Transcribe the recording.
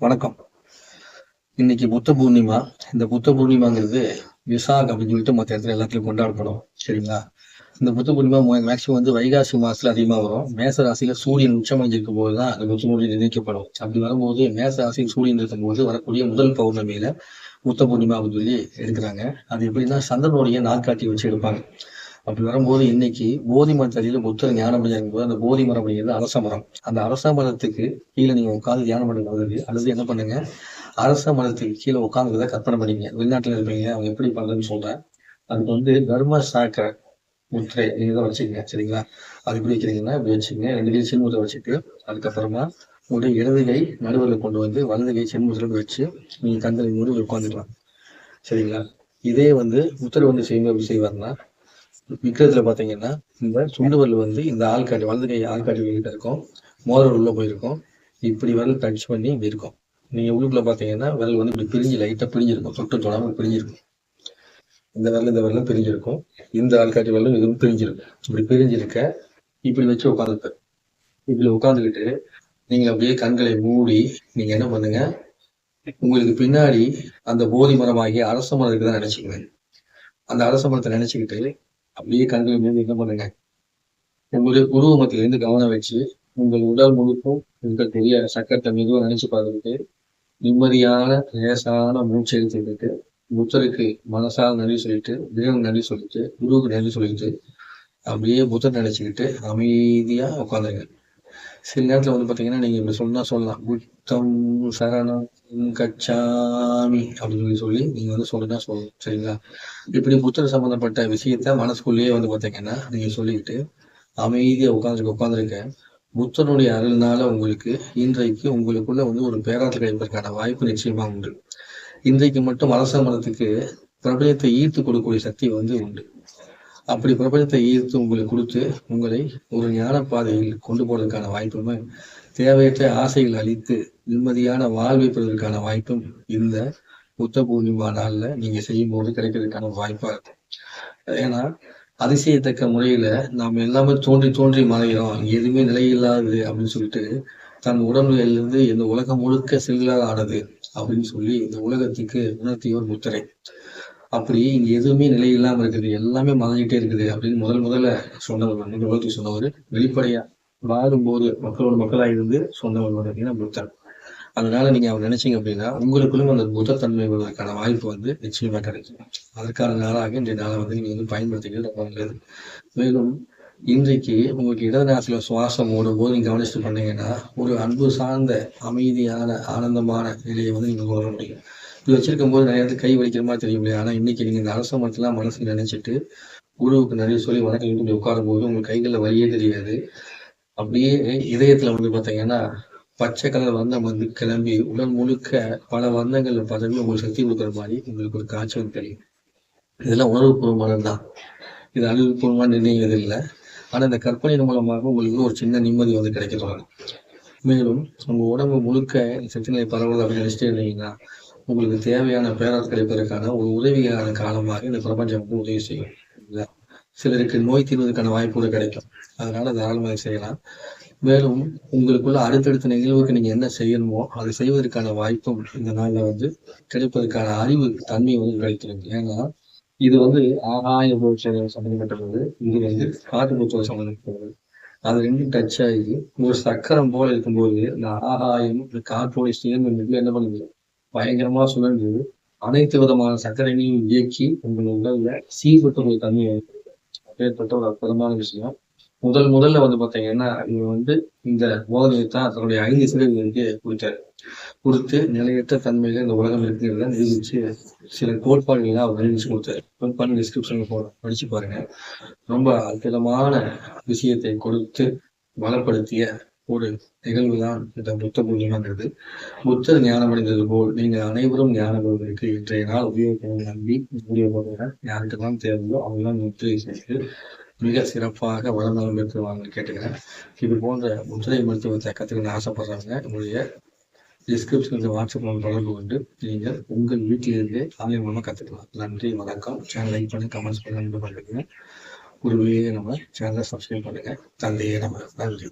வணக்கம். இன்னைக்கு புத்த பூர்ணிமா. இந்த புத்த பூர்ணிமாங்கிறது விசாக் அப்படின்னு சொல்லிட்டு மற்ற இடத்துல எல்லாத்துலயும் கொண்டாடப்படும். சரிங்களா? இந்த புத்த பூர்ணிமா மேக்சிமம் வைகாசி மாசத்துல அதிகமா வரும். மேச ராசியில சூரியன் உச்சமடைஞ்சிருக்கும் போதுதான் அந்த புத்த பூர்ணிமா நிர்ணயிக்கப்படும். அப்படி வரும்போது மேச ராசியில் சூரியன் இருக்கும்போது வரக்கூடிய முதல் பௌர்ணமியில புத்த பூர்ணிமா அப்படின்னு சொல்லி எடுக்கிறாங்க. அது எப்படின்னா சந்திரனுடைய நாட்காட்டி வச்சு எடுப்பாங்க. அப்படி வரும்போது இன்னைக்கு போதி மரத்தடியில புத்தர் ஞானம் அடைஞ்சிருக்கும் போது அந்த போதி மரம் அப்படிங்கிறது அரச மரம். அந்த அரச மரத்துக்கு கீழே நீங்க உட்காந்து தியானம் பண்ணுறது அல்லது என்ன பண்ணுங்க, அரச மரத்துக்கு கீழே உட்காந்துக்கிறத கற்பனை பண்ணிங்க. வெளிநாட்டுல இருப்பீங்க, அவங்க எப்படி பண்றதுன்னு சொல்றேன். அதுக்கு தர்ம சாக்கர முத்திரை நீங்க தான் வச்சுக்கங்க. சரிங்களா? அது எப்படி வைக்கிறீங்கன்னா இப்படி வச்சுக்கங்க. 2 கை சின்முத்திரை வச்சுட்டு அதுக்கப்புறமா உங்களுடைய இடது கை நடுவில் கொண்டு வலது கை சின்முத்திரை வச்சு நீங்க கண்களை மூடி உட்காந்துக்கலாம். சரிங்களா? இதே புத்தர் செய்யும்போது எப்படி செய்வார்னா, விக்கிரத்துல பாத்தீங்கன்னா இந்த சுண்டுவல் இந்த ஆள்காட்டி வலது கை ஆள்காட்டி கிட்ட இருக்கும், மோதிரம் உள்ள போயிருக்கும். இப்படி விரல் டச் பண்ணி இப்படி இருக்கும். நீங்க உள்ளுக்குள்ள பாத்தீங்கன்னா விரல் இப்படி பிரிஞ்சு லைட்டா பிரிஞ்சிருக்கும், தொட்டு தொடாம பிரிஞ்சிருக்கும். இந்த விரலும் பிரிஞ்சிருக்கும், இந்த ஆள்காட்டி விரலும் இதுவும் பிரிஞ்சிருக்கும். இப்படி பிரிஞ்சிருக்க இப்படி வச்சு உட்காந்துருப்பாரு. இப்படி உட்காந்துக்கிட்டு நீங்க அப்படியே கண்களை மூடி நீங்க என்ன பண்ணுங்க, உங்களுக்கு பின்னாடி அந்த போதி மரமாகிய அரச மரம் இருக்குதான் நினைச்சுக்குவேன். அந்த அரச மரத்தை நினைச்சுக்கிட்டு அப்படியே கண்களை மூடி என்ன பண்ணுங்க, உங்களுடைய உருவமத்திலிருந்து கவனம் வச்சு உங்கள் உடல் முழுக்கும் இருக்கக்கூடிய சக்கரத்தை மெதுவாக நினைச்சு பார்த்துக்கிட்டு நிம்மதியான லேசான மூச்சை எடுத்துக்கிட்டு புத்தருக்கு மனசால் நன்றி சொல்லிட்டு, தேவன் நன்றி சொல்லிட்டு, குருவுக்கு நன்றி சொல்லிட்டு அப்படியே புத்தர் நினைச்சுக்கிட்டு அமைதியா உட்காந்துருங்க. சில நேரத்துல பாத்தீங்கன்னா நீங்க இப்படி சொல்லலாம், புத்தம் சரணம் கச்சாமி அப்படின்னு சொல்லி நீங்க சொல்லலாம் சொல்லணும். சரிங்களா? இப்படி புத்தர் சம்பந்தப்பட்ட விஷயத்த மனசுக்குள்ளேயே பாத்தீங்கன்னா நீங்க சொல்லிக்கிட்டு அமைதியா உட்காந்துருக்க புத்தனுடைய அருள்னால உங்களுக்கு இன்றைக்கு உங்களுக்குள்ள ஒரு பேராற்றல் கிடைப்பதற்கான வாய்ப்பு நிச்சயமா உண்டு. இன்றைக்கு மட்டும் அரச மரத்துக்கு பிரபஞ்சத்தை ஈர்த்து கொடுக்கக்கூடிய சக்தி உண்டு. அப்படி பிரபஞ்சத்தை ஈர்த்து உங்களுக்கு கொடுத்து உங்களை ஒரு ஞான பாதையில் கொண்டு போவதற்கான வாய்ப்பும், தேவையற்ற ஆசைகள் அளித்து நிம்மதியான வாழ்வை பெறுவதற்கான வாய்ப்பும் இந்த புத்த பூர்ணிமா நாள்ல நீங்க செய்யும் போது கிடைக்கிறதுக்கான வாய்ப்பா இருக்கும். ஏன்னா அதிசயத்தக்க முறையில நாம் எல்லாமே தோன்றி தோன்றி மறைகிறோம், எதுவுமே நிலையில்லாதது அப்படின்னு சொல்லிட்டு தன் உடம்புகளிலிருந்து இந்த உலகம் முழுக்க செல்லாத ஆனது அப்படின்னு சொல்லி இந்த உலகத்துக்கு உணர்த்தியோர் புத்தரை. அப்படி இங்க எதுவுமே நிலை இல்லாம இருக்குது, எல்லாமே மறைஞ்சிட்டே இருக்குது அப்படின்னு முதல்ல சொன்னவர் இந்த உலகத்துக்கு சொன்னவர். வெளிப்படையா வாழும்போது மக்களோட மக்களா இருந்து சொன்னவர் அப்படின்னா புத்தர். அதனால நீங்க அவர் நினைச்சீங்க அப்படின்னா உங்களுக்குள்ளும் அந்த புத்தத்தன்மை வருவதற்கான வாய்ப்பு நிச்சயமா கிடைக்கும். அதற்கான நாளாக இன்றைய நாளை நீங்க பயன்படுத்திக்கிறது ரொம்ப நல்லது. மேலும் இன்றைக்கு உங்களுக்கு இடது நாசில சுவாசம் ஓடும் போது நீங்க கவனிச்சுட்டு பண்ணீங்கன்னா ஒரு அன்பு சார்ந்த அமைதியான ஆனந்தமான நிலையை நீங்க உணர முடியும். இது வச்சிருக்கும் போது நிறைய கை வலிக்கிற மாதிரி தெரியும் இல்லையா? ஆனா இன்னைக்கு நீங்க இந்த அரச மரத்தெல்லாம் மனசுல நினைச்சிட்டு குருவுக்கு நிறைய சொல்லி வணக்கம் உட்காரும் போது உங்க கைகள்ல வலியே தெரியாது. அப்படியே இதயத்துல பாத்தீங்கன்னா பச்சை கலர் வந்தம் கிளம்பி உடல் முழுக்க பல வந்தங்கள் பதவி உங்களுக்கு சக்தி கொடுக்குற மாதிரி உங்களுக்கு ஒரு காய்ச்சல் தெரியும். இதெல்லாம் உணர்வுபூர்வமானதுதான், இது அறிவுபூர்வமான நிர்ணயிக்கிறது இல்லை. ஆனா இந்த கற்பனையின் மூலமாக உங்களுக்கு ஒரு சின்ன நிம்மதி கிடைக்கிறது. மேலும் உங்க உடம்பு முழுக்க சக்திநிலை பரவல் அப்படின்னு நினைச்சிட்டே இருந்தீங்கன்னா உங்களுக்கு தேவையான பேராற்றல் கிடைப்பதற்கான ஒரு உதவியான காலமாக இந்த பிரபஞ்சம் உதவி செய்யும். சிலருக்கு நோய் தீர்வதற்கான வாய்ப்பு கூட கிடைக்கும். அதனால தாராளமாக செய்யலாம். மேலும் உங்களுக்குள்ள அடுத்தடுத்த நிகழ்வுக்கு நீங்க என்ன செய்யணுமோ அதை செய்வதற்கான வாய்ப்பும் இந்த நாள்ல கிடைப்பதற்கான அறிவு தன்மை கிடைக்கிறது. ஏன்னா இது ஆகாய சம்பந்தப்பட்டது, இது காற்று புத்தகம் சம்பந்தப்பட்டது. அது ரெண்டும் டச் ஆகி ஒரு சக்கரம் போல இருக்கும்போது இந்த ஆகாயம் காற்றோட சேர்ந்து என்ன பண்ணுது, பயங்கரமா சுழன்று அனைத்து விதமான சக்கரைகளையும் இயக்கி உங்கள் உடல்ல சீர்பட்ட ஒரு தன்மை ஏற்பட்ட ஒரு அற்புதமான விஷயம். முதல்ல பாத்தீங்கன்னா இவங்க இந்த போதனையை தான் தன்னுடைய 5 சிலைகளுக்கு கொடுத்து நிலையற்ற தன்மையில இந்த உலகம் இருக்குங்கிறத நிரூபிச்சு சில கோட்பாடுகள்லாம் அவர் நிரூபிச்சு கொடுத்தாரு. கோட்பாடு டிஸ்கிரிப்ஷன்ல படிச்சு பாருங்க. ரொம்ப அற்புதமான விஷயத்தை கொடுத்து பலப்படுத்திய ஒரு நிகழ்வு தான் இந்த புத்த பூஜைங்கிறது. புத்தர் ஞானம் அடைந்தது போல் நீங்க அனைவரும் ஞானம் பெறுவதற்கு இன்றைய நாள் உபயோகிக்க நம்பி வீடியோ போடுறேன். யாருக்கெல்லாம் தேவையோ அவங்களாம் முத்திரை செய்து மிக சிறப்பாக வளர்ந்தாலும் பெற்றுவாங்கன்னு கேட்டுக்கிறேன். இது போன்ற முத்திரை மருத்துவத்தை கற்றுக்கணும்னு ஆசைப்படுறாங்க. உங்களுடைய டிஸ்கிரிப்ஷன் வாட்ஸ்அப் தொடர்பு கொண்டு நீங்கள் உங்கள் வீட்டிலிருந்தே ஆன்லைன் மூலமாக கற்றுக்கலாம். நன்றி, வணக்கம். சேனல் லைக் பண்ணி கமெண்ட்ஸ் பண்ணி பண்ணுங்க. குருவே நம்ம சேனலை சப்ஸ்கிரைப் பண்ணுங்க. தந்தையே நம்ம. நன்றி.